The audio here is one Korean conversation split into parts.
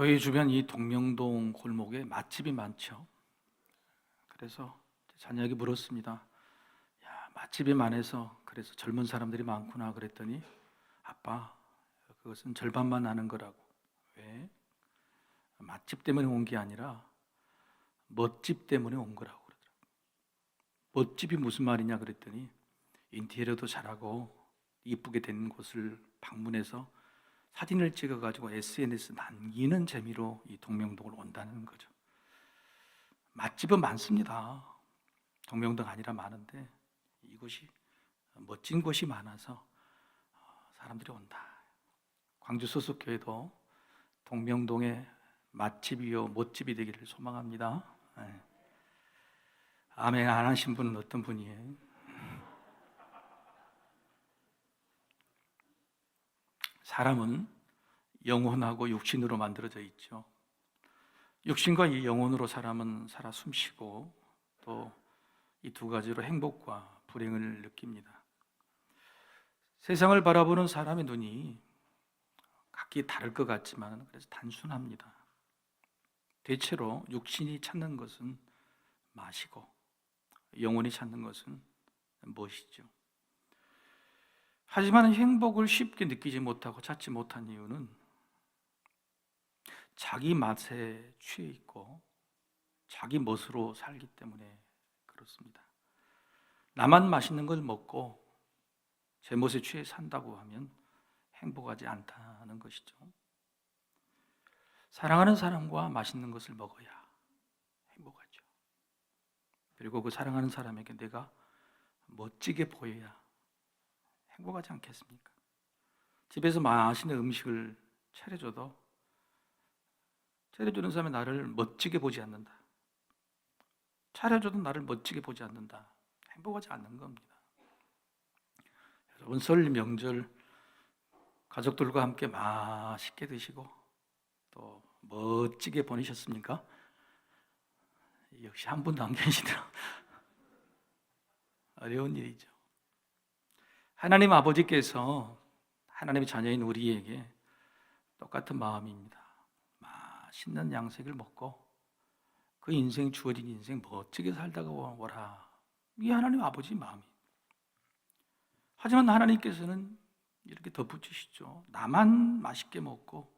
저희 주변 이 동명동 골목에 맛집이 많죠. 그래서 자녀에게 물었습니다. 야, 맛집이 많아서 그래서 젊은 사람들이 많구나 그랬더니 아빠, 그것은 절반만 아는 거라고. 왜? 맛집 때문에 온 게 아니라 멋집 때문에 온 거라고 그러더라고요. 멋집이 무슨 말이냐 그랬더니 인테리어도 잘하고 이쁘게 된 곳을 방문해서 사진을 찍어가지고 SNS 남기는 재미로 이 동명동을 온다는 거죠. 맛집은 많습니다. 동명동 아니라 많은데 이곳이 멋진 곳이 많아서 사람들이 온다. 광주 소속교회도 동명동의 맛집이요 멋집이 되기를 소망합니다. 네. 아멘 안 하신 분은 어떤 분이에요? 사람은 영혼하고 육신으로 만들어져 있죠. 육신과 이 영혼으로 사람은 살아 숨쉬고 또 이 두 가지로 행복과 불행을 느낍니다. 세상을 바라보는 사람의 눈이 각기 다를 것 같지만 그래서 단순합니다. 대체로 육신이 찾는 것은 맛이고 영혼이 찾는 것은 무엇이죠? 하지만 행복을 쉽게 느끼지 못하고 찾지 못한 이유는 자기 맛에 취해 있고 자기 멋으로 살기 때문에 그렇습니다. 나만 맛있는 걸 먹고 제 멋에 취해 산다고 하면 행복하지 않다는 것이죠. 사랑하는 사람과 맛있는 것을 먹어야 행복하죠. 그리고 그 사랑하는 사람에게 내가 멋지게 보여야 행복하지 않겠습니까? 집에서 맛있는 음식을 차려줘도 차려주는 사람이 나를 멋지게 보지 않는다. 차려줘도 나를 멋지게 보지 않는다. 행복하지 않는 겁니다. 여러분 설 명절 가족들과 함께 맛있게 드시고 또 멋지게 보내셨습니까? 역시 한 분도 안 계시더라고요. 어려운 일이죠. 하나님 아버지께서 하나님의 자녀인 우리에게 똑같은 마음입니다. 맛있는 양식을 먹고 그 인생 주어진 인생 멋지게 살다가 오라. 이게 하나님 아버지 마음이에요. 하지만 하나님께서는 이렇게 덧붙이시죠. 나만 맛있게 먹고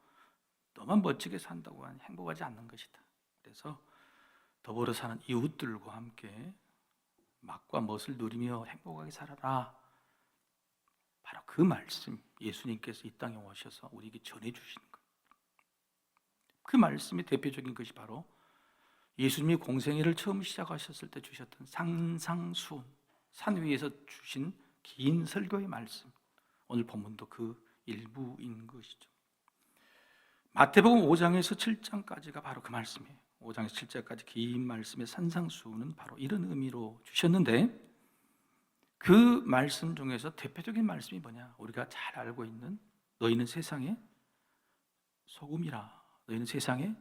너만 멋지게 산다고 하니 행복하지 않는 것이다. 그래서 더불어 사는 이웃들과 함께 맛과 멋을 누리며 행복하게 살아라. 바로 그 말씀 예수님께서 이 땅에 오셔서 우리에게 전해주시는 거예요. 그 말씀의 대표적인 것이 바로 예수님이 공생애를 처음 시작하셨을 때 주셨던 산상수훈, 산 위에서 주신 긴 설교의 말씀. 오늘 본문도 그 일부인 것이죠. 마태복음 5장에서 7장까지가 바로 그 말씀이에요. 5장에서 7장까지 긴 말씀의 산상수훈은 바로 이런 의미로 주셨는데 그 말씀 중에서 대표적인 말씀이 뭐냐? 우리가 잘 알고 있는 너희는 세상의 소금이라, 너희는 세상의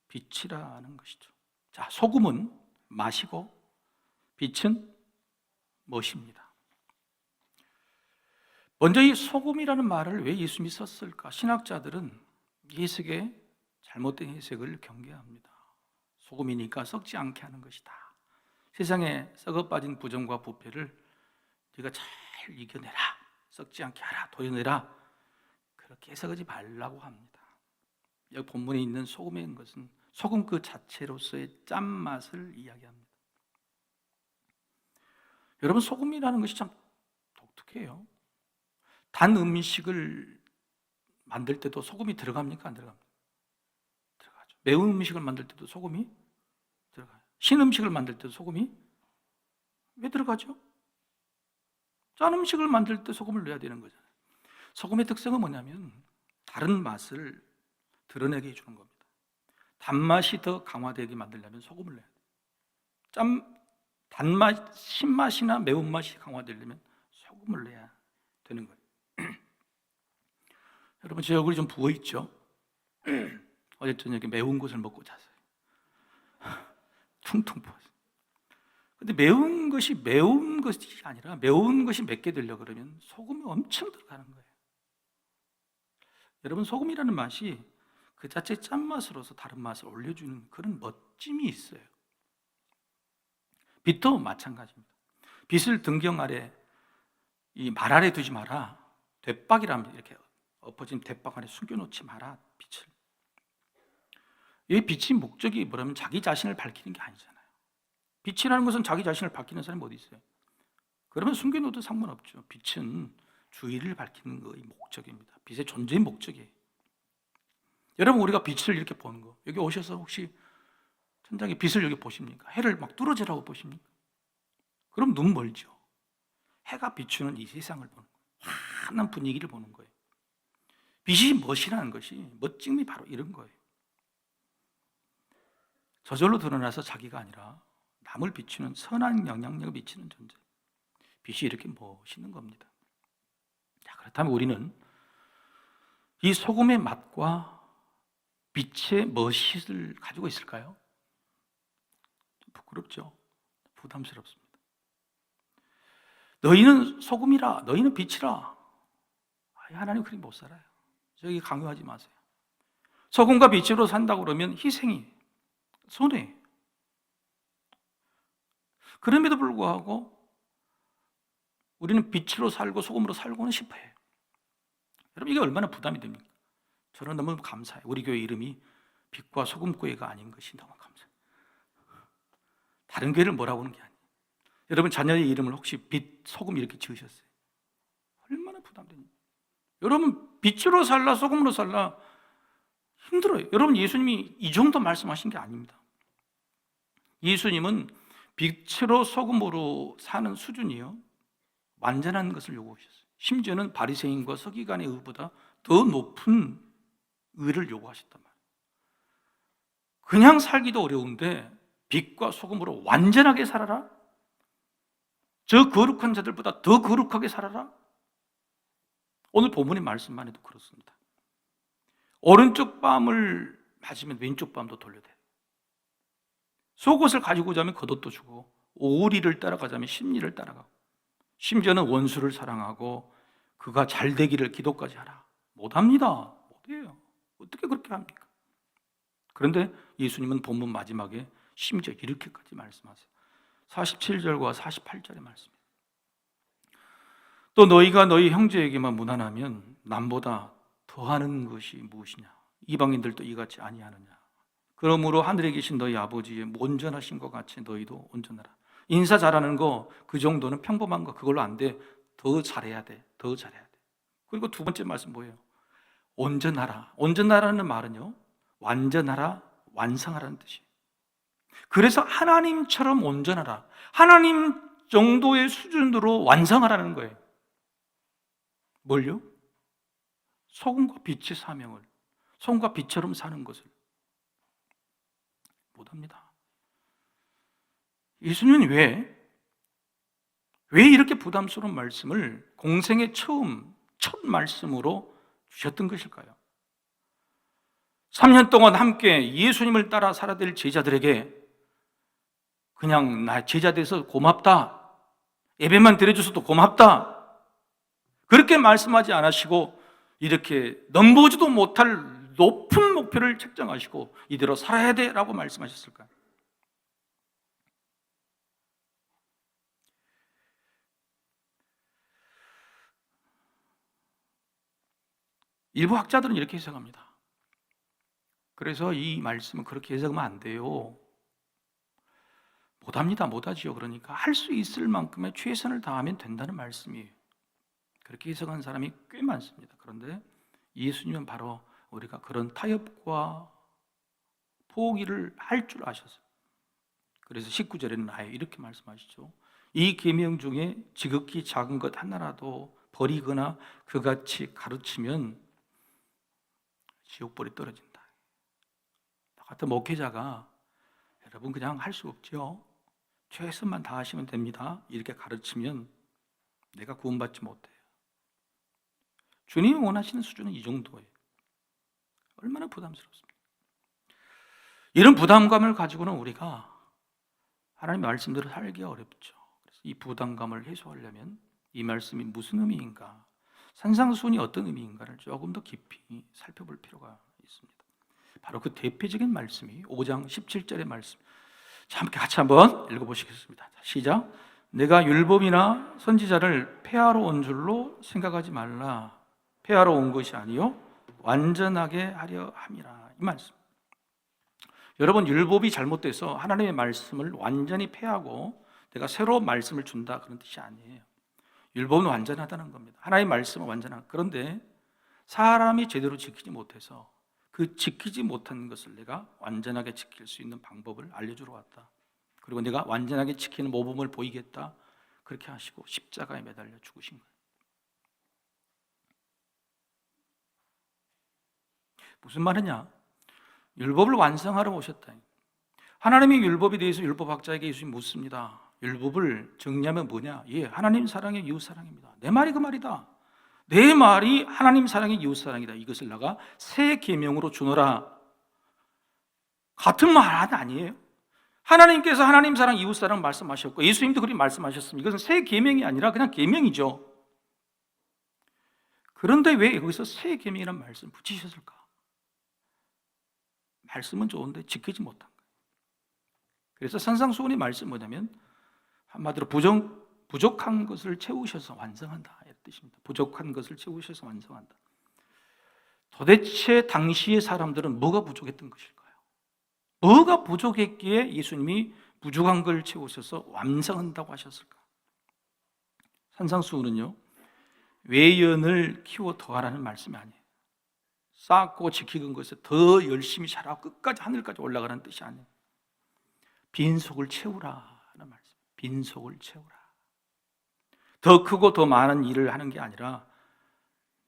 빛이라는 것이죠. 자, 소금은 맛이고 빛은 멋입니다. 먼저 이 소금이라는 말을 왜 예수님이 썼을까? 신학자들은 이 해석에 잘못된 해석을 경계합니다. 소금이니까 썩지 않게 하는 것이다. 세상에 썩어빠진 부정과 부패를 네가 잘 이겨내라, 썩지 않게 하라, 도려내라, 그렇게 해석하지 말라고 합니다. 여기 본문에 있는 소금인 것은 소금 그 자체로서의 짠맛을 이야기합니다. 여러분 소금이라는 것이 참 독특해요. 단 음식을 만들 때도 소금이 들어갑니까? 안 들어갑니까? 들어가죠. 매운 음식을 만들 때도 소금이 들어가요. 신 음식을 만들 때도 소금이 왜 들어가죠? 짠 음식을 만들 때 소금을 넣어야 되는 거잖아요. 소금의 특성은 뭐냐면 다른 맛을 드러내게 해주는 겁니다. 단맛이 더 강화되게 만들려면 소금을 넣어야 돼요. 단맛, 신맛이나 매운맛이 강화되려면 소금을 넣어야 되는 거예요. 여러분 제 얼굴이 좀 부어있죠? 어제 저녁에 매운 것을 먹고 잤어요. 퉁퉁 부었어요. 근데 매운 것이 아니라 매운 것이 맵게 되려고 그러면 소금이 엄청 들어가는 거예요. 여러분 소금이라는 맛이 그 자체 짠맛으로서 다른 맛을 올려주는 그런 멋짐이 있어요. 빛도 마찬가지입니다. 빛을 등경 아래, 이 말 아래 두지 마라. 대박이라면 이렇게 엎어진 대박 안에 숨겨놓지 마라. 빛을. 이 빛의 목적이 뭐라면 자기 자신을 밝히는 게 아니잖아요. 빛이라는 것은 자기 자신을 밝히는 사람이 어디 있어요? 그러면 숨겨놓어도 상관없죠. 빛은 주의를 밝히는 것의 목적입니다. 빛의 존재의 목적이에요. 여러분, 우리가 빛을 이렇게 보는 거, 여기 오셔서 혹시 천장에 빛을 여기 보십니까? 해를 막 뚫어지라고 보십니까? 그럼 눈 멀죠. 해가 비추는 이 세상을 보는 거예요. 환한 분위기를 보는 거예요. 빛이 멋이라는 것이, 멋짐이 바로 이런 거예요. 저절로 드러나서 자기가 아니라 남을 비추는 선한 영향력을 미치는 존재. 빛이 이렇게 멋있는 겁니다. 자, 그렇다면 우리는 이 소금의 맛과 빛의 멋을 가지고 있을까요? 좀 부끄럽죠? 부담스럽습니다. 너희는 소금이라, 너희는 빛이라. 하나님 그렇게 못 살아요. 저기 강요하지 마세요. 소금과 빛으로 산다고 그러면 희생이, 손해. 그럼에도 불구하고 우리는 빛으로 살고 소금으로 살고는 싶어요. 여러분, 이게 얼마나 부담이 됩니까? 저는 너무 감사해요. 우리 교회 이름이 빛과 소금교회가 아닌 것이 너무 감사해요. 다른 교회를 뭐라고 하는 게 아니에요. 여러분 자녀의 이름을 혹시 빛, 소금 이렇게 지으셨어요? 얼마나 부담됩니까? 여러분 빛으로 살라 소금으로 살라 힘들어요. 여러분 예수님이 이 정도 말씀하신 게 아닙니다. 예수님은 빛으로 소금으로 사는 수준이요, 완전한 것을 요구하셨어요. 심지어는 바리새인과 서기관의 의보다 더 높은 의를 요구하셨단 말이에요. 그냥 살기도 어려운데 빛과 소금으로 완전하게 살아라? 저 거룩한 자들보다 더 거룩하게 살아라? 오늘 본문의 말씀만 해도 그렇습니다. 오른쪽 뺨을 맞으면 왼쪽 뺨도 돌려대요. 속옷을 가지고 자면 겉옷도 주고, 오리를 따라가자면 심리를 따라가고, 심지어는 원수를 사랑하고 그가 잘 되기를 기도까지 하라. 못합니다. 못해요. 어떻게 그렇게 합니까? 그런데 예수님은 본문 마지막에 심지어 이렇게까지 말씀하세요. 47절과 48절의 말씀입니다. 또 너희가 너희 형제에게만 무난하면 남보다 더하는 것이 무엇이냐? 이방인들도 이같이 아니하느냐? 그러므로 하늘에 계신 너희 아버지의 온전하신 것 같이 너희도 온전하라. 인사 잘하는 거 그 정도는 평범한 거 그걸로 안 돼. 더 잘해야 돼. 더 잘해야 돼. 그리고 두 번째 말씀 뭐예요? 온전하라. 온전하라는 말은요, 완전하라, 완성하라는 뜻이에요. 그래서 하나님처럼 온전하라. 하나님 정도의 수준으로 완성하라는 거예요. 뭘요? 소금과 빛의 사명을, 소금과 빛처럼 사는 것을 못합니다. 예수님은 왜 이렇게 부담스러운 말씀을 공생의 첫 말씀으로 주셨던 것일까요? 3년 동안 함께 예수님을 따라 살아야 될 제자들에게 그냥 나 제자 돼서 고맙다, 예배만 드려줘서도 고맙다, 그렇게 말씀하지 않으시고 이렇게 넘보지도 못할 높은 목표를 책정하시고 이대로 살아야 돼 라고 말씀하셨을까요? 일부 학자들은 이렇게 해석합니다. 그래서 이 말씀은 그렇게 해석하면 안 돼요. 못합니다, 못하지요. 그러니까 할 수 있을 만큼의 최선을 다하면 된다는 말씀이에요. 그렇게 해석한 사람이 꽤 많습니다. 그런데 예수님은 바로 우리가 그런 타협과 포기를 할 줄 아셨어요. 그래서 19절에는 아예 이렇게 말씀하시죠. 이 계명 중에 지극히 작은 것 하나라도 버리거나 그같이 가르치면 지옥불에 떨어진다. 나 같은 목회자가 여러분 그냥 할 수 없죠. 최선만 다하시면 됩니다. 이렇게 가르치면 내가 구원받지 못해요. 주님이 원하시는 수준은 이 정도예요. 얼마나 부담스럽습니까? 이런 부담감을 가지고는 우리가 하나님 말씀대로 살기가 어렵죠. 그래서 이 부담감을 해소하려면 이 말씀이 무슨 의미인가, 산상수훈이 어떤 의미인가를 조금 더 깊이 살펴볼 필요가 있습니다. 바로 그 대표적인 말씀이 5장 17절의 말씀. 자, 함께 같이 한번 읽어보시겠습니다. 시작. 내가 율법이나 선지자를 폐하러 온 줄로 생각하지 말라. 폐하러 온 것이 아니요 완전하게 하려 함이라. 이 말씀. 여러분, 율법이 잘못돼서 하나님의 말씀을 완전히 폐하고 내가 새로운 말씀을 준다, 그런 뜻이 아니에요. 율법은 완전하다는 겁니다. 하나님의 말씀은 완전한. 그런데 사람이 제대로 지키지 못해서 그 지키지 못한 것을 내가 완전하게 지킬 수 있는 방법을 알려주러 왔다. 그리고 내가 완전하게 지키는 모범을 보이겠다, 그렇게 하시고 십자가에 매달려 죽으신 거예요. 무슨 말이냐? 율법을 완성하러 오셨다. 하나님의 율법에 대해서 율법학자에게 예수님이 묻습니다. 율법을 정리하면 뭐냐? 예, 하나님 사랑의 이웃 사랑입니다. 내 말이 그 말이다. 내 말이 하나님 사랑의 이웃 사랑이다. 이것을 내가 새 계명으로 주노라. 같은 말 아니에요. 하나님께서 하나님 사랑 이웃 사랑 말씀하셨고 예수님도 그렇게 말씀하셨습니다. 이것은 새 계명이 아니라 그냥 계명이죠. 그런데 왜 여기서 새 계명이라는 말씀을 붙이셨을까? 말씀은 좋은데 지키지 못한 거예요. 그래서 산상수훈의 말씀은 뭐냐면 한마디로 부족한 것을 채우셔서 완성한다, 이런 뜻입니다. 부족한 것을 채우셔서 완성한다. 도대체 당시의 사람들은 뭐가 부족했던 것일까요? 뭐가 부족했기에 예수님이 부족한 걸 채우셔서 완성한다고 하셨을까? 산상수훈은요, 외연을 키워 더하라는 말씀이 아니에요. 쌓고 지키는 것에 더 열심히 자라고 끝까지 하늘까지 올라가는 뜻이 아니에요. 빈속을 채우라는 말씀. 빈속을 채우라. 더 크고 더 많은 일을 하는 게 아니라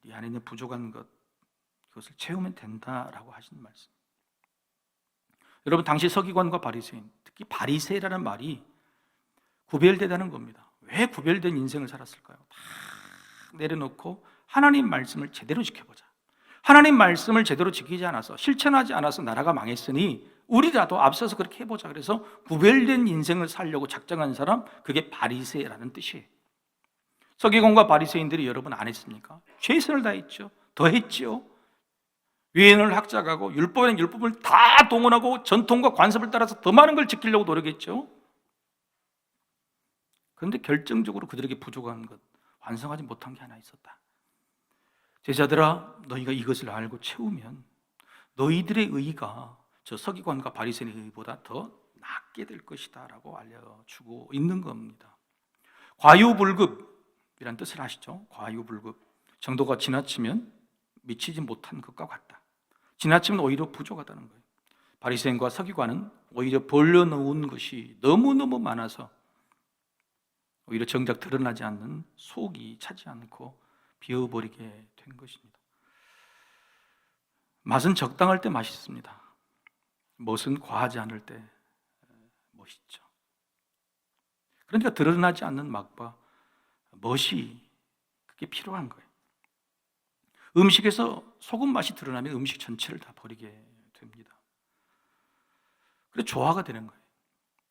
네 안에 있는 부족한 것, 그것을 채우면 된다라고 하시는 말씀. 여러분, 당시 서기관과 바리새인, 특히 바리새라는 말이 구별되다는 겁니다. 왜 구별된 인생을 살았을까요? 다 내려놓고 하나님 말씀을 제대로 지켜보자. 하나님 말씀을 제대로 지키지 않아서, 실천하지 않아서 나라가 망했으니 우리라도 앞서서 그렇게 해보자. 그래서 구별된 인생을 살려고 작정한 사람, 그게 바리새라는 뜻이에요. 서기관과 바리새인들이 여러분 안 했습니까? 최선을 다했죠. 더 했죠. 유엔을 학자가고 율법에는 율법을 다 동원하고 전통과 관습을 따라서 더 많은 걸 지키려고 노력했죠. 그런데 결정적으로 그들에게 부족한 것, 완성하지 못한 게 하나 있었다. 제자들아, 너희가 이것을 알고 채우면 너희들의 의가 저 서기관과 바리새인의 의보다 더 낫게 될 것이다 라고 알려주고 있는 겁니다. 과유불급이란 뜻을 아시죠? 과유불급. 정도가 지나치면 미치지 못한 것과 같다. 지나치면 오히려 부족하다는 거예요. 바리새인과 서기관은 오히려 벌려놓은 것이 너무너무 많아서 오히려 정작 드러나지 않는 속이 차지 않고 비어버리게 된 것입니다. 맛은 적당할 때 맛있습니다. 멋은 과하지 않을 때 멋있죠. 그러니까 드러나지 않는 맛과 멋이 그게 필요한 거예요. 음식에서 소금 맛이 드러나면 음식 전체를 다 버리게 됩니다. 그래서 조화가 되는 거예요.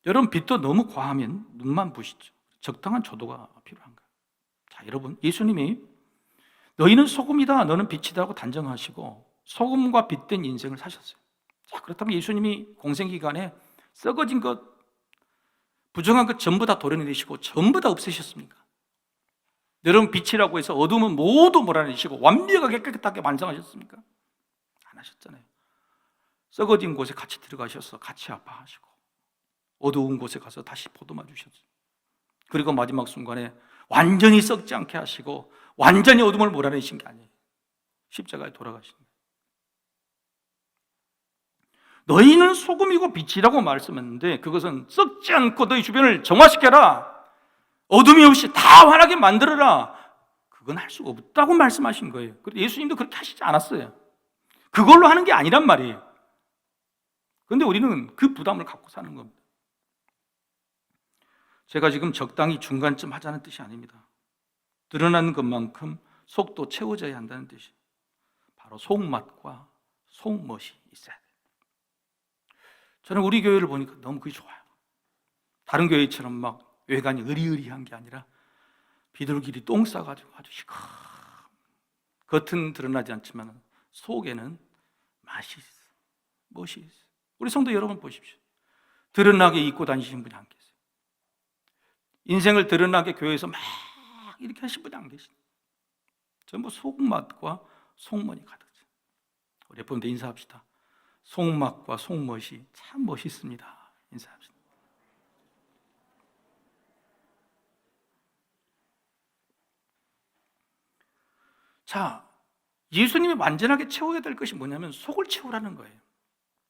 여러분, 빛도 너무 과하면 눈만 부시죠. 적당한 조도가 필요한 거예요. 자, 여러분, 예수님이 너희는 소금이다, 너는 빛이다 하고 단정하시고 소금과 빛된 인생을 사셨어요. 자, 그렇다면 예수님이 공생기간에 썩어진 것, 부정한 것 전부 다 도려내시고 전부 다 없애셨습니까? 여러분, 빛이라고 해서 어둠은 모두 몰아내시고 완벽하게 깨끗하게 완성하셨습니까? 안 하셨잖아요. 썩어진 곳에 같이 들어가셔서 같이 아파하시고 어두운 곳에 가서 다시 포도마 주셨어요. 그리고 마지막 순간에 완전히 썩지 않게 하시고 완전히 어둠을 몰아내신 게 아니에요. 십자가에 돌아가신 거예요. 너희는 소금이고 빛이라고 말씀했는데 그것은 썩지 않고 너희 주변을 정화시켜라, 어둠이 없이 다 환하게 만들어라, 그건 할 수가 없다고 말씀하신 거예요. 예수님도 그렇게 하시지 않았어요. 그걸로 하는 게 아니란 말이에요. 그런데 우리는 그 부담을 갖고 사는 겁니다. 제가 지금 적당히 중간쯤 하자는 뜻이 아닙니다. 드러나는 것만큼 속도 채워져야 한다는 뜻이, 바로 속맛과 속멋이 있어야 돼요. 저는 우리 교회를 보니까 너무 그게 좋아요. 다른 교회처럼 막 외관이 으리으리한 게 아니라 비둘기리 똥 싸가지고 아주 시커, 겉은 드러나지 않지만 속에는 맛이 있어. 멋이 있어요. 우리 성도 여러분 보십시오. 드러나게 입고 다니시는 분이 안 계세요. 인생을 드러나게 교회에서 막 이렇게 하신 분이 안 계시죠. 전부 속맛과 속멋이 가득해요. 우리 여러분들 인사합시다. 속맛과 속멋이 참 멋있습니다. 인사합시다. 자, 예수님이 완전하게 채워야 될 것이 뭐냐면 속을 채우라는 거예요.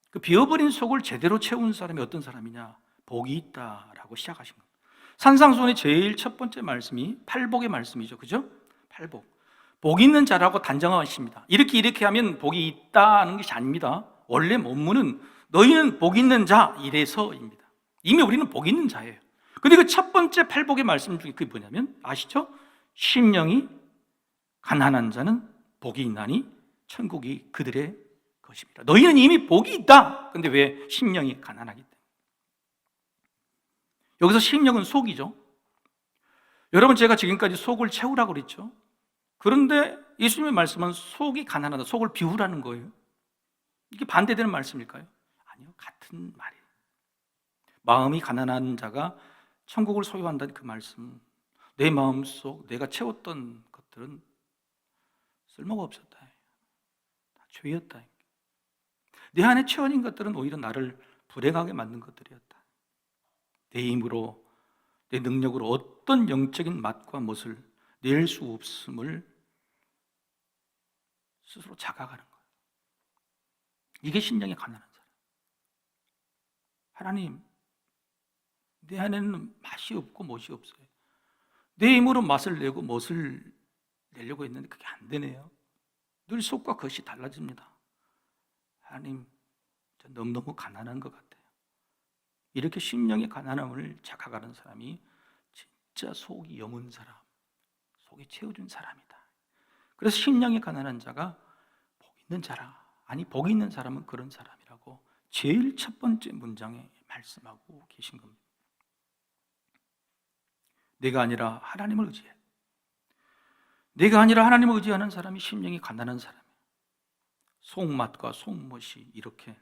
그 비어버린 속을 제대로 채운 사람이 어떤 사람이냐? 복이 있다라고 시작하신 겁니다. 산상수훈의 제일 첫 번째 말씀이 팔복의 말씀이죠. 그죠? 팔복. 복 있는 자라고 단정하십니다. 이렇게 하면 복이 있다는 것이 아닙니다. 원래 원문은 너희는 복 있는 자 이래서입니다. 이미 우리는 복 있는 자예요. 근데 그 첫 번째 팔복의 말씀 중에 그게 뭐냐면 아시죠? 심령이 가난한 자는 복이 있나니 천국이 그들의 것입니다. 너희는 이미 복이 있다. 근데 왜 심령이 가난하기 때문에. 여기서 심령은 속이죠. 여러분, 제가 지금까지 속을 채우라고 그랬죠. 그런데 예수님의 말씀은 속이 가난하다, 속을 비우라는 거예요. 이게 반대되는 말씀일까요? 아니요, 같은 말이에요. 마음이 가난한 자가 천국을 소유한다는 그 말씀, 내 마음속 내가 채웠던 것들은 쓸모가 없었다, 다 죄였다. 내 안에 채워진 것들은 오히려 나를 불행하게 만든 것들이었다. 내 힘으로, 내 능력으로 어떤 영적인 맛과 멋을 낼 수 없음을 스스로 자각하는 거예요. 이게 심령이 가난한 사람. 하나님, 내 안에는 맛이 없고 멋이 없어요. 내 힘으로 맛을 내고 멋을 내려고 했는데 그게 안 되네요. 늘 속과 겉이 달라집니다. 하나님, 저 너무너무 가난한 것 같아요. 이렇게 심령의 가난함을 자각하는 사람이 진짜 속이 여문 사람, 속이 채워준 사람이다. 그래서 심령이 가난한 자가 복 있는 자라. 아니, 복 있는 사람은 그런 사람이라고 제일 첫 번째 문장에 말씀하고 계신 겁니다. 내가 아니라 하나님을 의지해. 내가 아니라 하나님을 의지하는 사람이 심령이 가난한 사람이에요. 속맛과 속멋이 이렇게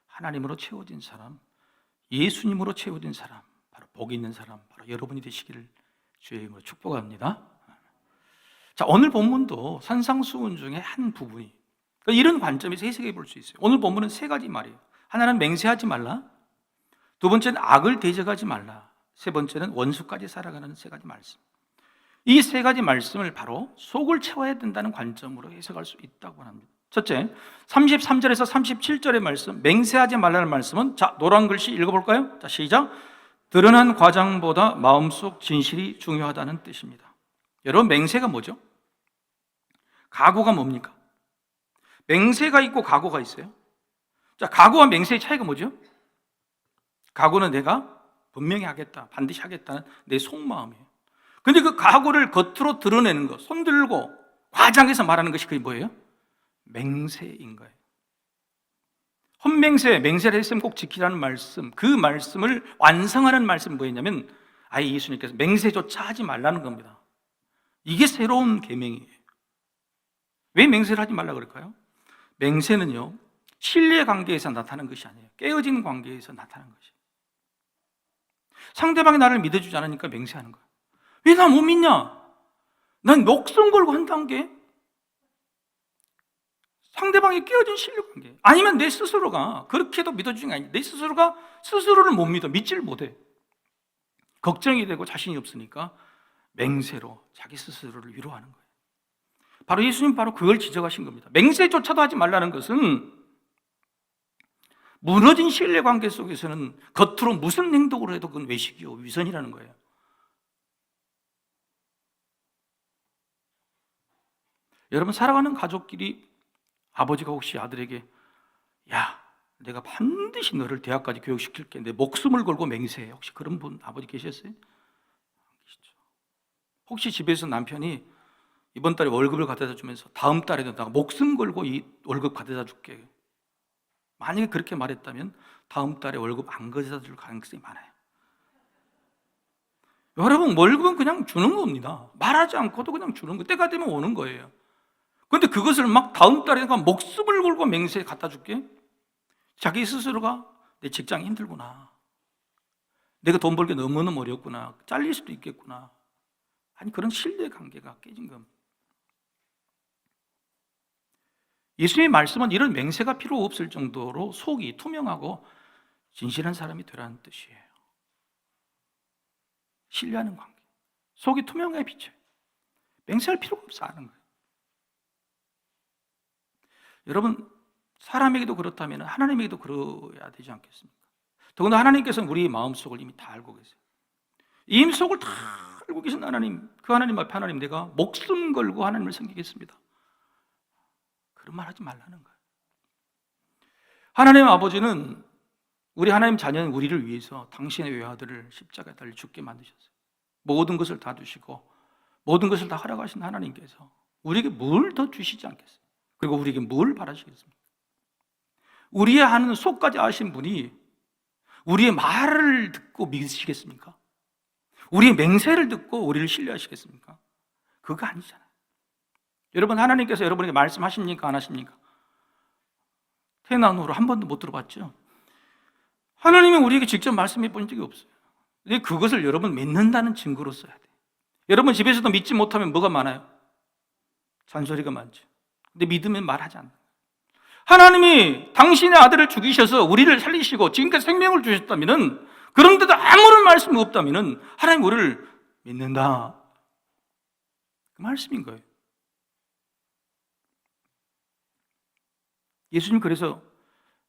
하나님으로 채워진 사람, 예수님으로 채워진 사람, 바로 복 있는 사람, 바로 여러분이 되시기를 주의 이름으로 축복합니다. 자, 오늘 본문도 산상수훈 중에 한 부분이, 그러니까 이런 관점에서 해석해 볼 수 있어요. 오늘 본문은 세 가지 말이에요. 하나는 맹세하지 말라, 두 번째는 악을 대적하지 말라, 세 번째는 원수까지 살아가는 세 가지 말씀. 이 세 가지 말씀을 바로 속을 채워야 된다는 관점으로 해석할 수 있다고 합니다. 첫째, 33절에서 37절의 말씀, 맹세하지 말라는 말씀은, 자, 노란 글씨 읽어볼까요? 자, 시작. 드러난 과장보다 마음속 진실이 중요하다는 뜻입니다. 여러분, 맹세가 뭐죠? 각오가 뭡니까? 맹세가 있고 각오가 있어요. 자, 각오와 맹세의 차이가 뭐죠? 각오는 내가 분명히 하겠다, 반드시 하겠다는 내 속마음이에요. 근데 그 각오를 겉으로 드러내는 것, 손들고 과장해서 말하는 것이 그게 뭐예요? 맹세인 거예요. 헌맹세, 맹세를 했으면 꼭 지키라는 말씀, 그 말씀을 완성하는 말씀이 뭐였냐면 아예 예수님께서 맹세조차 하지 말라는 겁니다. 이게 새로운 계명이에요. 왜 맹세를 하지 말라 그럴까요? 맹세는요, 신뢰 관계에서 나타나는 것이 아니에요. 깨어진 관계에서 나타나는 것이에요. 상대방이 나를 믿어주지 않으니까 맹세하는 거예요. 왜 나 못 믿냐? 난 목숨 걸고 한다는 게 상대방이 깨어진 신뢰 관계, 아니면 내 스스로가 그렇게도 믿어주는 게 아니에요. 내 스스로가 스스로를 못 믿어, 믿지를 못해. 걱정이 되고 자신이 없으니까 맹세로 자기 스스로를 위로하는 거예요. 바로 예수님 바로 그걸 지적하신 겁니다. 맹세조차도 하지 말라는 것은 무너진 신뢰관계 속에서는 겉으로 무슨 행동을 해도 그건 외식이요, 위선이라는 거예요. 여러분, 살아가는 가족끼리 아버지가 혹시 아들에게 야, 내가 반드시 너를 대학까지 교육시킬게, 내 목숨을 걸고 맹세해. 혹시 그런 분 아버지 계셨어요? 혹시 집에서 남편이 이번 달에 월급을 가져다 주면서 다음 달에도 내가 목숨 걸고 이 월급 가져다 줄게, 만약에 그렇게 말했다면 다음 달에 월급 안 가져다 줄 가능성이 많아요. 여러분, 월급은 그냥 주는 겁니다. 말하지 않고도 그냥 주는 거, 때가 되면 오는 거예요. 그런데 그것을 막 다음 달에 내가 목숨을 걸고 맹세에 갖다 줄게, 자기 스스로가 내 직장이 힘들구나, 내가 돈 벌기 너무너무 어렵구나, 잘릴 수도 있겠구나, 아니 그런 신뢰 관계가 깨진 겁니다. 예수님의 말씀은 이런 맹세가 필요 없을 정도로 속이 투명하고 진실한 사람이 되라는 뜻이에요. 신뢰하는 관계, 속이 투명해 비쳐요. 맹세할 필요가 없어 하는 거예요. 여러분, 사람에게도 그렇다면 하나님에게도 그러야 되지 않겠습니까? 더군다나 하나님께서는 우리의 마음속을 이미 다 알고 계세요. 이 속을 다 알고 계신 하나님, 그 하나님 앞에 하나님, 내가 목숨 걸고 하나님을 섬기겠습니다, 그런 말 하지 말라는 거예요. 하나님 아버지는, 우리 하나님 자녀는 우리를 위해서 당신의 외아들을 십자가에 달려 죽게 만드셨어요. 모든 것을 다 주시고 모든 것을 다 허락하신 하나님께서 우리에게 뭘 더 주시지 않겠어요? 그리고 우리에게 뭘 바라시겠습니까? 우리의 하는 속까지 아신 분이 우리의 말을 듣고 믿으시겠습니까? 우리의 맹세를 듣고 우리를 신뢰하시겠습니까? 그거 아니잖아요. 여러분, 하나님께서 여러분에게 말씀하십니까? 안 하십니까? 태어난 후로 한 번도 못 들어봤죠? 하나님은 우리에게 직접 말씀해 본 적이 없어요. 근데 그것을 여러분 믿는다는 증거로 써야 돼요. 여러분 집에서도 믿지 못하면 뭐가 많아요? 잔소리가 많죠. 근데 믿으면 말하지 않아요. 하나님이 당신의 아들을 죽이셔서 우리를 살리시고 지금까지 생명을 주셨다면, 그런데도 아무런 말씀이 없다면 하나님 우리를 믿는다, 그 말씀인 거예요. 예수님 그래서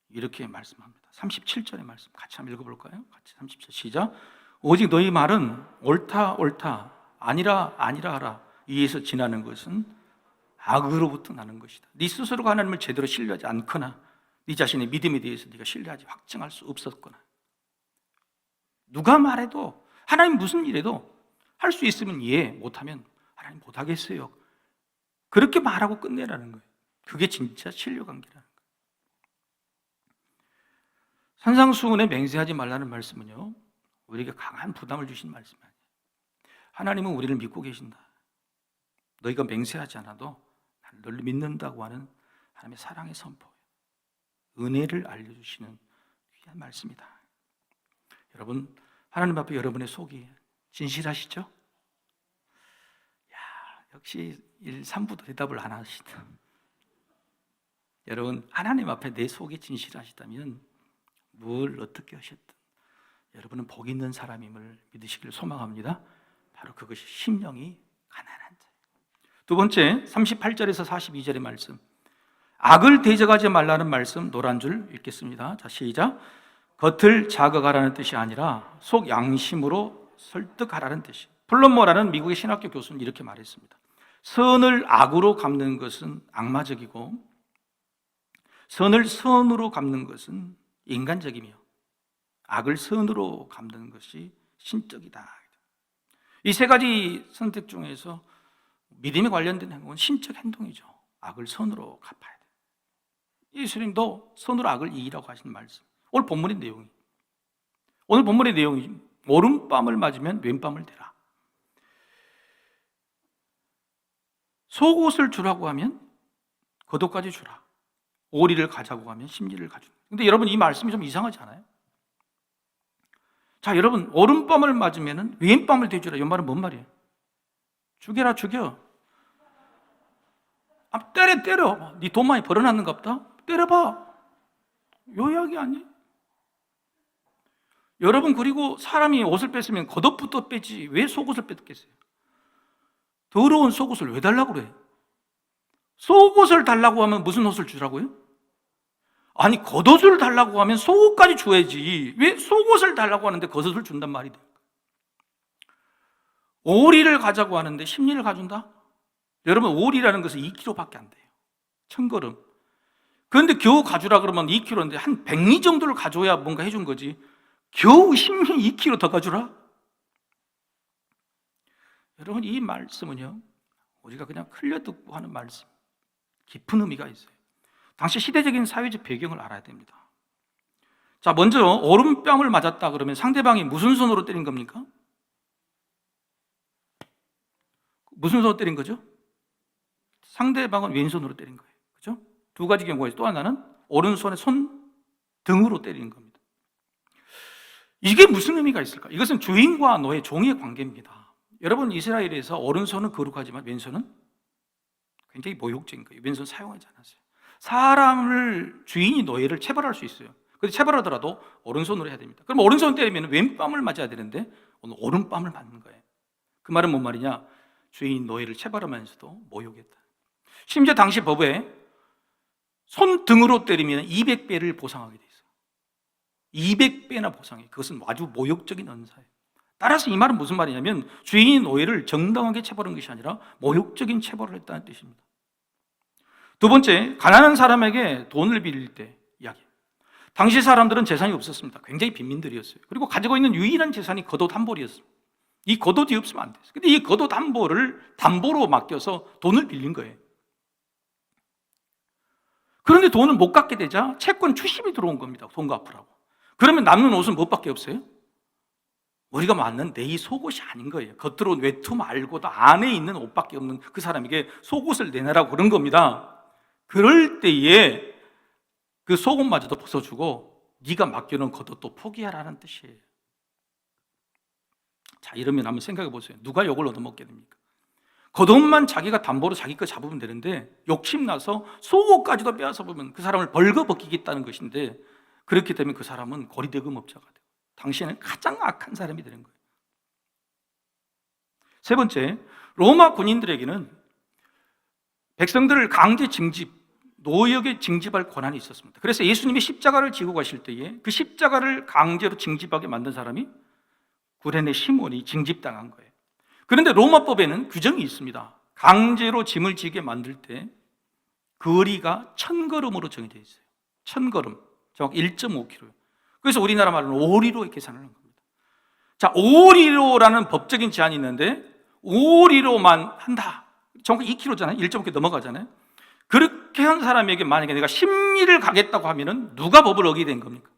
이렇게 말씀합니다. 37절의 말씀 같이 한번 읽어볼까요? 같이 37절 시작. 오직 너희 말은 옳다 옳다, 아니라 아니라 하라, 이에서 지나는 것은 악으로부터 나는 것이다. 네 스스로가 하나님을 제대로 신뢰하지 않거나 네 자신의 믿음에 대해서 네가 신뢰하지 확증할 수 없었거나, 누가 말해도 하나님 무슨 일해도 할 수 있으면 예, 못하면 하나님 못하겠어요, 그렇게 말하고 끝내라는 거예요. 그게 진짜 신뢰관계라는 거예요. 산상수훈에 맹세하지 말라는 말씀은요, 우리에게 강한 부담을 주신 말씀이 아니에요. 하나님은 우리를 믿고 계신다, 너희가 맹세하지 않아도 널 믿는다고 하는 하나님의 사랑의 선포예요. 은혜를 알려주시는 귀한 말씀이다. 여러분, 하나님 앞에 여러분의 속이 진실하시죠? 야, 역시 1, 3부도 대답을 안 하시다. 여러분, 하나님 앞에 내 속이 진실하시다면 뭘 어떻게 하셨든 여러분은 복 있는 사람임을 믿으시기를 소망합니다. 바로 그것이 심령이 가난한 자. 두 번째, 38절에서 42절의 말씀, 악을 대적하지 말라는 말씀 노란 줄 읽겠습니다. 자, 시작. 겉을 자극하라는 뜻이 아니라 속 양심으로 설득하라는 뜻이. 플럼머라는 미국의 신학교 교수는 이렇게 말했습니다. 선을 악으로 갚는 것은 악마적이고 선을 선으로 갚는 것은 인간적이며 악을 선으로 갚는 것이 신적이다. 이 세 가지 선택 중에서 믿음에 관련된 행동은 신적 행동이죠. 악을 선으로 갚아야 돼요. 예수님도 선으로 악을 이기라고 하신 말씀. 오늘 본문의 내용이 오른뺨을 맞으면 왼뺨을 대라, 속옷을 주라고 하면 겉옷까지 주라, 오리를 가자고 하면 심리를 가주라. 근데 여러분, 이 말씀이 좀 이상하지 않아요? 자, 여러분, 오른뺨을 맞으면 왼뺨을 대주라, 이 말은 뭔 말이에요? 죽여라, 죽여. 때려. 네 돈 많이 벌어놨는가 보다, 때려봐. 요 이야기 아니에요? 여러분, 그리고 사람이 옷을 뺐으면 겉옷부터 빼지 왜 속옷을 뺐겠어요? 더러운 속옷을 왜 달라고 그래? 속옷을 달라고 하면 무슨 옷을 주라고요? 아니, 겉옷을 달라고 하면 속옷까지 줘야지 왜 속옷을 달라고 하는데 겉옷을 준단 말이 돼요? 오리를 가자고 하는데 심리를 가준다? 여러분, 오리라는 것은 2kg밖에 안 돼요. 1000걸음. 그런데 겨우 가주라 그러면 2kg인데 한 100리 정도를 가져야 뭔가 해준 거지, 겨우 심리 2kg 더 가주라? 여러분, 이 말씀은요, 우리가 그냥 흘려듣고 하는 말씀, 깊은 의미가 있어요. 당시 시대적인 사회적 배경을 알아야 됩니다. 자, 먼저 오른뺨을 맞았다 그러면 상대방이 무슨 손으로 때린 겁니까? 무슨 손으로 때린 거죠? 상대방은 왼손으로 때린 거예요. 그죠? 두 가지 경우가 있어요. 또 하나는 오른손에 등으로 때리는 겁니다. 이게 무슨 의미가 있을까? 이것은 주인과 노예, 종의 관계입니다. 여러분, 이스라엘에서 오른손은 거룩하지만 왼손은 굉장히 모욕적인 거예요. 왼손 사용하지 않았어요. 사람을, 주인이 노예를 체벌할 수 있어요. 근데 체벌하더라도 오른손으로 해야 됩니다. 그럼 오른손 때리면 왼뺨을 맞아야 되는데 오늘 오른뺨을 맞는 거예요. 그 말은 뭔 말이냐? 주인 노예를 체벌하면서도 모욕했다. 심지어 당시 법에 손등으로 때리면 200배를 보상하게 돼 있어요. 200배나 보상해. 그것은 아주 모욕적인 언사예요. 따라서 이 말은 무슨 말이냐면 주인이 노예를 정당하게 체벌한 것이 아니라 모욕적인 체벌을 했다는 뜻입니다. 두 번째, 가난한 사람에게 돈을 빌릴 때 이야기. 당시 사람들은 재산이 없었습니다. 굉장히 빈민들이었어요. 그리고 가지고 있는 유일한 재산이 겉옷 한 벌이었습니다. 이 겉옷이 없으면 안 됐어요. 근데 이 겉옷 한 벌을 담보로 맡겨서 돈을 빌린 거예요. 그런데 돈을 못 갚게 되자 채권 추심이 들어온 겁니다. 돈 갚으라고. 그러면 남는 옷은 무엇밖에 없어요? 우리가 맞는 내 이 속옷이 아닌 거예요. 겉으로 외투 말고도 안에 있는 옷밖에 없는 그 사람에게 속옷을 내놔라고 그런 겁니다. 그럴 때에 그 속옷마저도 벗어주고 네가 맡겨놓은 겉옷도 포기하라는 뜻이에요. 자, 이러면 한번 생각해 보세요. 누가 욕을 얻어먹게 됩니까? 겉옷만 자기가 담보로 자기 거 잡으면 되는데 욕심나서 속옷까지도 빼앗아보면 그 사람을 벌거벗기겠다는 것인데, 그렇게 되면 그 사람은 고리대금업자가 돼요. 당신은 가장 악한 사람이 되는 거예요. 세 번째, 로마 군인들에게는 백성들을 강제 징집, 노역에 징집할 권한이 있었습니다. 그래서 예수님이 십자가를 지고 가실 때에 그 십자가를 강제로 징집하게 만든 사람이 구레네 시몬이 징집당한 거예요. 그런데 로마법에는 규정이 있습니다. 강제로 짐을 지게 만들 때 거리가 1000걸음으로 정해져 있어요. 1000걸음, 정확 1.5km. 그래서 우리나라 말로는 오리로 계산을 하는 겁니다. 자, 오리로라는 법적인 제한이 있는데 오리로만 한다. 정확 2km잖아요. 1.5km 넘어가잖아요. 그렇게 한 사람에게 만약에 내가 10리를 가겠다고 하면은 누가 법을 어기게 된 겁니까?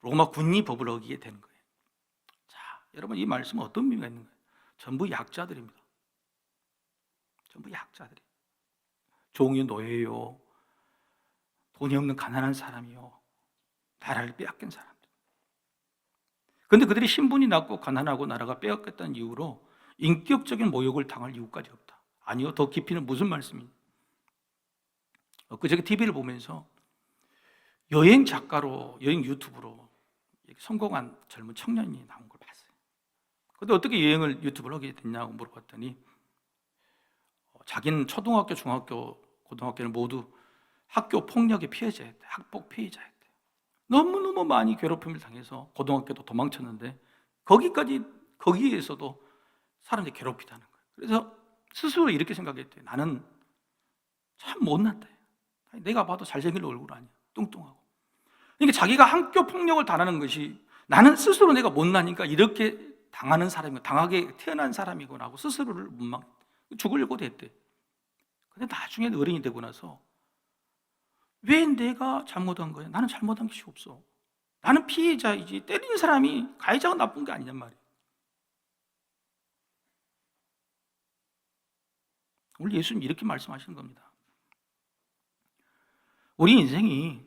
로마 군이 법을 어기게 되는 거예요. 자, 여러분, 이 말씀은 어떤 의미가 있는 거예요? 전부 약자들입니다. 전부 약자들이. 종이 노예요. 돈이 없는 가난한 사람이요. 나라를 빼앗긴 사람들. 그런데 그들이 신분이 낮고 가난하고 나라가 빼앗겼다는 이유로 인격적인 모욕을 당할 이유까지 없다. 아니요, 더 깊이는 무슨 말씀입니까? 그저께 TV를 보면서 여행 작가로, 여행 유튜브로 성공한 젊은 청년이 나온 걸 봤어요. 그런데 어떻게 여행을 유튜브를 하게 됐냐고 물어봤더니 자기는 초등학교, 중학교, 고등학교는 모두 학교 폭력의 피해자였대. 학폭 피해자였대. 너무너무 많이 괴롭힘을 당해서 고등학교도 도망쳤는데 거기에서도 사람들이 괴롭히다는 거예요. 그래서 스스로 이렇게 생각했대요. 나는 참 못났다. 내가 봐도 잘생긴 얼굴 아니야. 뚱뚱하고. 그러니까 자기가 학교 폭력을 당하는 것이 나는 스스로 내가 못나니까 이렇게 당하는 사람이고 당하게 태어난 사람이구나 하고 스스로를 죽으려고도 했대. 근데 나중에 어른이 되고 나서 왜 내가 잘못한 거야? 나는 잘못한 것이 없어. 나는 피해자이지 때린 사람이 가해자가 나쁜 게 아니냔 말이에요. 오늘 예수님 이렇게 말씀하시는 겁니다. 우리 인생이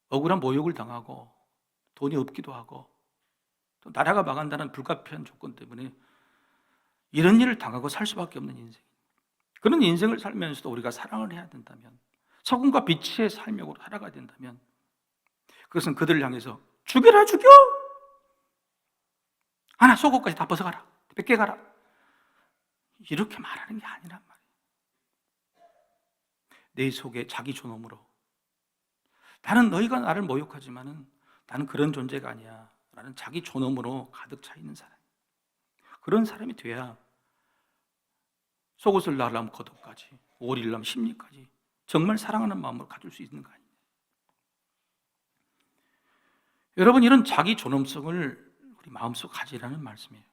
억울한 모욕을 당하고 돈이 없기도 하고 또 나라가 망한다는 불가피한 조건 때문에 이런 일을 당하고 살 수밖에 없는 인생. 그런 인생을 살면서도 우리가 사랑을 해야 된다면, 소금과 빛의 삶으로 살아가야 된다면, 그것은 그들을 향해서 죽여라, 죽여! 하나 속옷까지 다 벗어가라, 뺏겨가라, 이렇게 말하는 게 아니란 말이에요. 내 속에 자기 존엄으로 나는 너희가 나를 모욕하지만은 나는 그런 존재가 아니야 라는 자기 존엄으로 가득 차 있는 사람, 그런 사람이 돼야 속옷을 나르려면 겉옷까지, 오리를 하면 심리까지 정말 사랑하는 마음으로 가질 수 있는 거 아니에요. 여러분, 이런 자기 존엄성을 우리 마음속 가지라는 말씀이에요.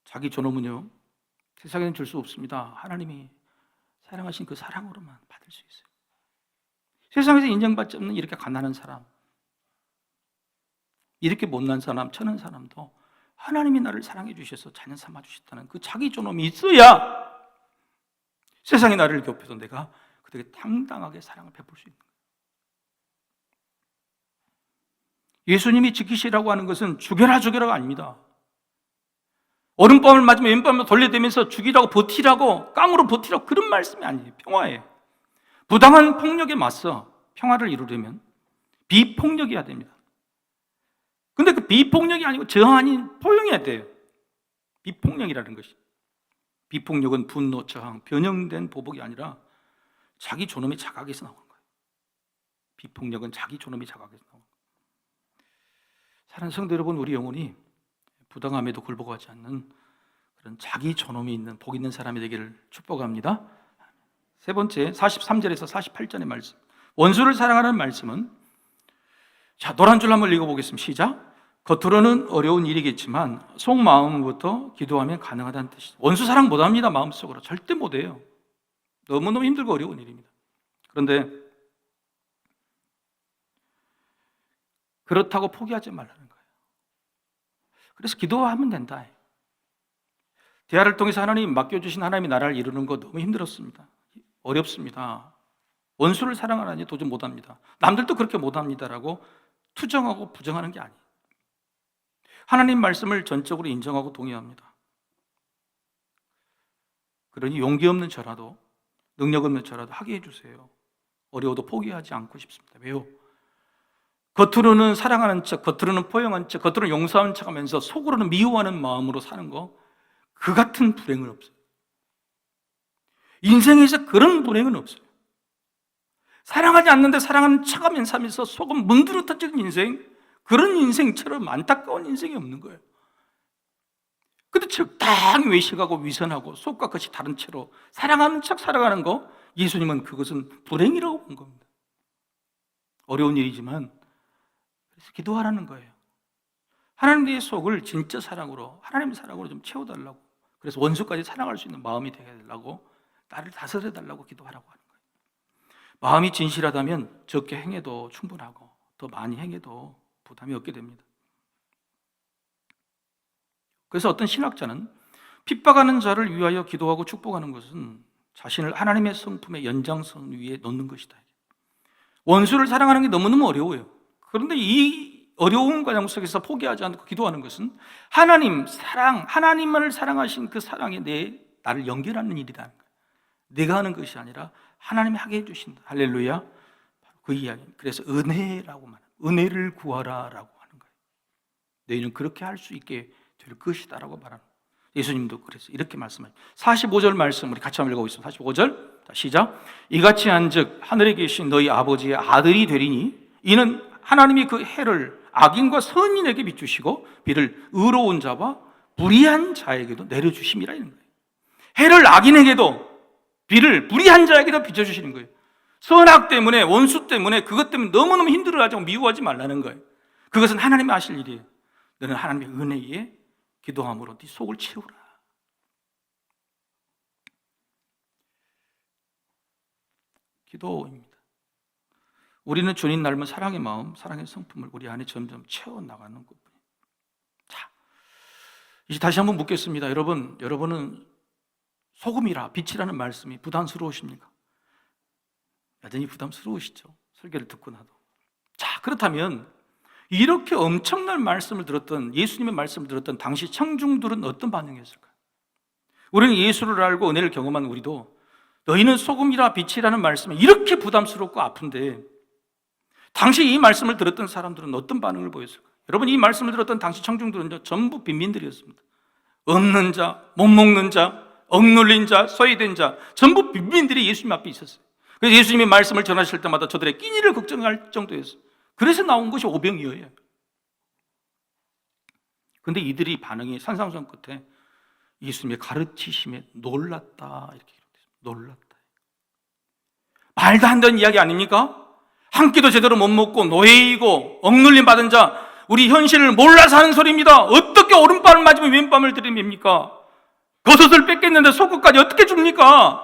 자기 존엄은요, 세상에는 줄 수 없습니다. 하나님이 사랑하신 그 사랑으로만 받을 수 있어요. 세상에서 인정받지 없는 이렇게 가난한 사람, 이렇게 못난 사람, 천한 사람도 하나님이 나를 사랑해 주셔서 자녀 삼아 주셨다는 그 자기 존엄이 있어야 세상이 나를 괴롭혀도 내가 그들에게 당당하게 사랑을 베풀 수 있는 거예요. 예수님이 지키시라고 하는 것은 죽여라 죽여라가 아닙니다. 오른밤을 맞으면 왼밤을 돌려대면서 죽이라고 버티라고, 깡으로 버티라고, 그런 말씀이 아니에요. 평화예요. 부당한 폭력에 맞서 평화를 이루려면 비폭력이어야 됩니다. 근데 그 비폭력이 아니고 저항이 포용해야 돼요. 비폭력이라는 것이. 비폭력은 분노, 저항, 변형된 보복이 아니라 자기 존엄의 자각에서 나오는 거예요. 비폭력은 자기 존엄의 자각에서 나오는 거예요. 사랑하는 성도 여러분, 우리 영혼이 부당함에도 굴복하지 않는 그런 자기 존엄이 있는 복 있는 사람이 되기를 축복합니다. 세 번째, 43절에서 48절의 말씀. 원수를 사랑하는 말씀은, 자, 노란 줄 한번 읽어보겠습니다. 시작. 겉으로는 어려운 일이겠지만 속마음부터 기도하면 가능하다는 뜻이죠. 원수 사랑 못합니다. 마음속으로 절대 못해요. 너무너무 힘들고 어려운 일입니다. 그런데 그렇다고 포기하지 말라는 거예요. 그래서 기도하면 된다. 대화를 통해서 하나님 맡겨주신 하나님의 나라를 이루는 거 너무 힘들었습니다. 어렵습니다. 원수를 사랑하라니 도저히 못합니다. 남들도 그렇게 못합니다라고 투정하고 부정하는 게 아니에요. 하나님 말씀을 전적으로 인정하고 동의합니다. 그러니 용기 없는 저라도, 능력 없는 저라도 하게 해주세요. 어려워도 포기하지 않고 싶습니다. 왜요? 겉으로는 사랑하는 척, 겉으로는 포용한 척, 겉으로는 용서하는 척 하면서 속으로는 미워하는 마음으로 사는 거, 그 같은 불행은 없어요. 인생에서 그런 불행은 없어요. 사랑하지 않는데 사랑하는 척 하면서 살면서 속은 문드러뜨진 인생, 그런 인생처럼 안타까운 인생이 없는 거예요. 근데 적당히 외식하고 위선하고 속과 겉이 다른 채로 사랑하는 척 살아가는 거, 예수님은 그것은 불행이라고 본 겁니다. 어려운 일이지만 그래서 기도하라는 거예요. 하나님의 속을 진짜 사랑으로, 하나님의 사랑으로 좀 채워달라고, 그래서 원수까지 사랑할 수 있는 마음이 되게 해달라고, 나를 다스려달라고 기도하라고 하는 거예요. 마음이 진실하다면 적게 행해도 충분하고 더 많이 행해도 부담이 없게 됩니다. 그래서 어떤 신학자는 핍박하는 자를 위하여 기도하고 축복하는 것은 자신을 하나님의 성품의 연장선 위에 놓는 것이다. 원수를 사랑하는 게 너무너무 어려워요. 그런데 이 어려운 과정 속에서 포기하지 않고 기도하는 것은 하나님 사랑, 하나님을 사랑하신 그 사랑에 나를 연결하는 일이라는 거예요. 내가 하는 것이 아니라 하나님이 하게 해주신다. 할렐루야. 그 이야기. 그래서 은혜라고 말합니다. 은혜를 구하라라고 하는 거예요. 너희는 그렇게 할 수 있게 될 것이다라고 말하는 거예요. 예수님도 그래서 이렇게 말씀하십니다. 45절 말씀 우리 같이 한번 읽어보겠습니다. 45절 시작. 이같이 한즉 하늘에 계신 너희 아버지의 아들이 되리니 이는 하나님이 그 해를 악인과 선인에게 비추시고 비를 의로운 자와 불의한 자에게도 내려주심이라 이런 거예요. 해를 악인에게도 비를 불의한 자에게도 비춰주시는 거예요. 선악 때문에, 원수 때문에, 그것 때문에 너무너무 힘들어하지 미워하지 말라는 거예요. 그것은 하나님이 하실 일이에요. 너는 하나님의 은혜에 기도함으로 네 속을 채우라. 기도입니다. 우리는 주님 닮은 사랑의 마음, 사랑의 성품을 우리 안에 점점 채워나가는 것뿐이에요. 자, 이제 다시 한번 묻겠습니다. 여러분은 소금이라 빛이라는 말씀이 부담스러우십니까? 여전히 부담스러우시죠? 설교를 듣고 나도. 자, 그렇다면 이렇게 엄청난 말씀을 들었던, 예수님의 말씀을 들었던 당시 청중들은 어떤 반응이었을까요? 우리는 예수를 알고 은혜를 경험한 우리도 너희는 소금이라 빛이라는 말씀이 이렇게 부담스럽고 아픈데 당시 이 말씀을 들었던 사람들은 어떤 반응을 보였을까요? 여러분, 이 말씀을 들었던 당시 청중들은 전부 빈민들이었습니다. 없는 자, 못 먹는 자, 억눌린 자, 소외된 자, 전부 빈민들이 예수님 앞에 있었어요. 그래서 예수님의 말씀을 전하실 때마다 저들의 끼니를 걱정할 정도였어요. 그래서 나온 것이 오병이어예요. 그런데 이들이 반응이 산상수훈 끝에 예수님의 가르치심에 놀랐다 이렇게 기록됐습니다. 놀랐다. 말도 안 되는 이야기 아닙니까? 한 끼도 제대로 못 먹고 노예이고 억눌림 받은 자, 우리 현실을 몰라서 하는 소리입니다. 어떻게 오른밤을 맞으면 왼밤을 들이밉니까? 겉옷을 뺏겼는데 속옷까지 어떻게 줍니까?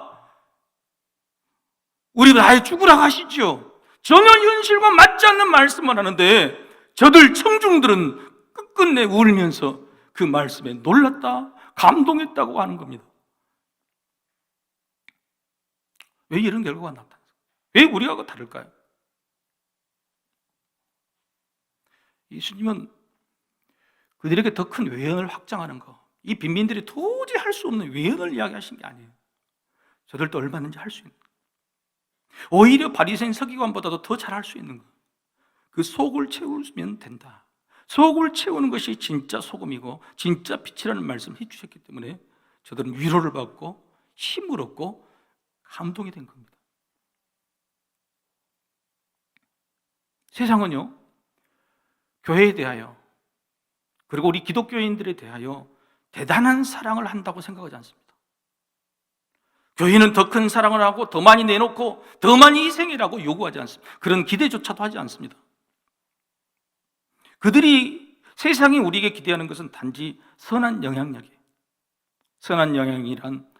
우리 아예 죽으라고 하시죠. 전혀 현실과 맞지 않는 말씀을 하는데 저들 청중들은 끝끝내 울면서 그 말씀에 놀랐다, 감동했다고 하는 겁니다. 왜 이런 결과가 나타났어요? 왜 우리하고 다를까요? 예수님은 그들에게 더 큰 외연을 확장하는 거, 이 빈민들이 도저히 할 수 없는 외연을 이야기하신 게 아니에요. 저들도 얼마든지 할 수 있는 거. 오히려 바리새인 서기관보다도 더 잘할 수 있는 거. 그 속을 채우면 된다. 속을 채우는 것이 진짜 소금이고 진짜 빛이라는 말씀을 해주셨기 때문에 저들은 위로를 받고 힘을 얻고 감동이 된 겁니다. 세상은요, 교회에 대하여 그리고 우리 기독교인들에 대하여 대단한 사랑을 한다고 생각하지 않습니다. 교회는 더 큰 사랑을 하고 더 많이 내놓고 더 많이 희생이라고 요구하지 않습니다. 그런 기대조차도 하지 않습니다. 그들이 세상이 우리에게 기대하는 것은 단지 선한 영향력이에요. 선한 영향이란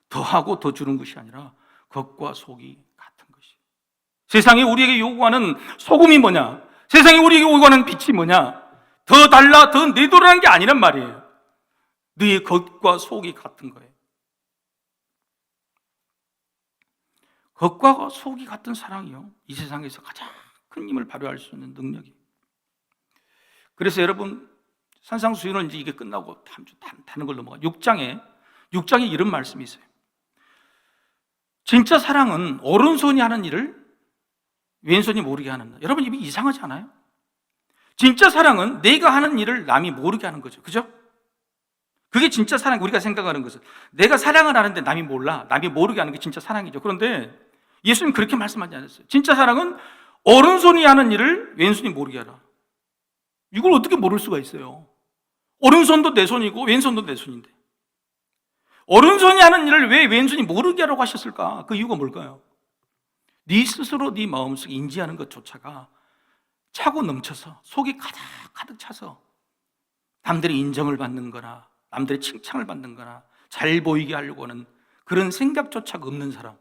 더하고 더 주는 것이 아니라 겉과 속이 같은 것이에요. 세상이 우리에게 요구하는 소금이 뭐냐? 세상이 우리에게 요구하는 빛이 뭐냐? 더 달라, 더 내도라는 게 아니란 말이에요. 너의 겉과 속이 같은 거예요. 겉과 속이 같은 사랑이요, 이 세상에서 가장 큰 힘을 발휘할 수 있는 능력이에요. 그래서 여러분, 산상수훈은 이제 이게 끝나고 다른 걸 넘어가. 6장에 이런 말씀이 있어요. 진짜 사랑은 오른손이 하는 일을 왼손이 모르게 하는 거. 여러분, 이게 이상하지 않아요? 진짜 사랑은 내가 하는 일을 남이 모르게 하는 거죠. 그죠? 그게 진짜 사랑, 우리가 생각하는 것은 내가 사랑을 하는데 남이 몰라, 남이 모르게 하는 게 진짜 사랑이죠. 그런데 예수님 그렇게 말씀하지 않았어요. 진짜 사랑은 오른손이 하는 일을 왼손이 모르게 하라. 이걸 어떻게 모를 수가 있어요? 오른손도 내 손이고 왼손도 내 손인데 오른손이 하는 일을 왜 왼손이 모르게 하라고 하셨을까? 그 이유가 뭘까요? 네 스스로 네 마음속에 인지하는 것조차가 차고 넘쳐서 속이 가득 차서 남들의 인정을 받는 거나 남들의 칭찬을 받는 거나 잘 보이게 하려고 하는 그런 생각조차가 없는 사람,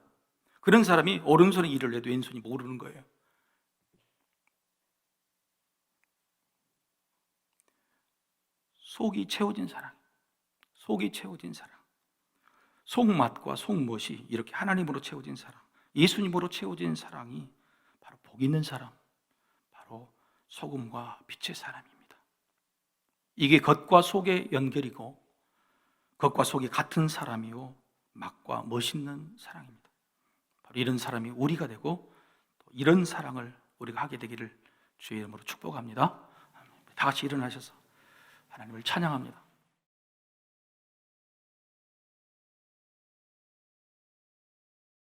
그런 사람이 오른손에 일을 해도 왼손이 모르는 거예요. 속이 채워진 사랑, 속이 채워진 사랑, 속맛과 속멋이 이렇게 하나님으로 채워진 사랑, 예수님으로 채워진 사랑이 바로 복 있는 사람, 바로 소금과 빛의 사람입니다. 이게 겉과 속의 연결이고 겉과 속이 같은 사람이요 맛과 멋있는 사랑입니다. 바로 이런 사람이 우리가 되고 또 이런 사랑을 우리가 하게 되기를 주의 이름으로 축복합니다. 다 같이 일어나셔서 하나님을 찬양합니다.